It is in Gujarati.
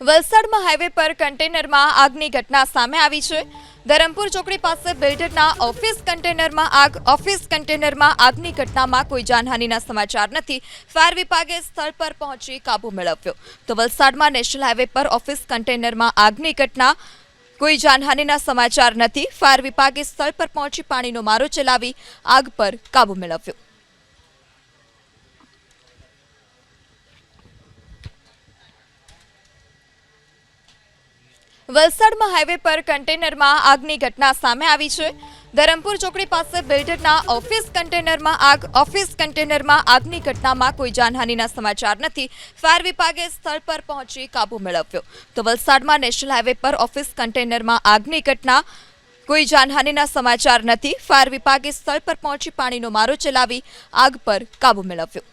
વલસાડમાં હાઈવે પર કન્ટેનરમાં આગની ઘટના સામે આવી છે। ધરમપુર ચોકડી પાસે બિલ્ડરના ઓફિસ કન્ટેનરમાં આગની ઘટનામાં કોઈ જાનહાનિના સમાચાર નથી। ફાયર વિભાગે સ્થળ પર પહોંચી કાબુ મેળવ્યો। તો વલસાડમાં નેશનલ હાઈવે પર ઓફિસ કન્ટેનરમાં આગની ઘટના, કોઈ જાનહાનિના સમાચાર નથી। ફાયર વિભાગે સ્થળ પર પહોંચી પાણીનો મારો ચલાવી આગ પર કાબુ મેળવ્યો। વલસાડમાં હાઈવે પર કન્ટેનરમાં આગની ઘટના સામે આવી છે। ધરમપુર ચોકડી પાસે બિલ્ડરના ઓફિસ કન્ટેનરમાં આગની ઘટનામાં કોઈ જાનહાનિના સમાચાર નથી। ફાયર વિભાગે સ્થળ પર પહોંચી કાબુ મેળવ્યો। તો વલસાડમાં નેશનલ હાઈવે પર ઓફિસ કન્ટેનરમાં આગની ઘટના, કોઈ જાનહાનિના સમાચાર નથી। ફાયર વિભાગે સ્થળ પર પહોંચી પાણીનો મારો ચલાવી આગ પર કાબુ મેળવ્યો।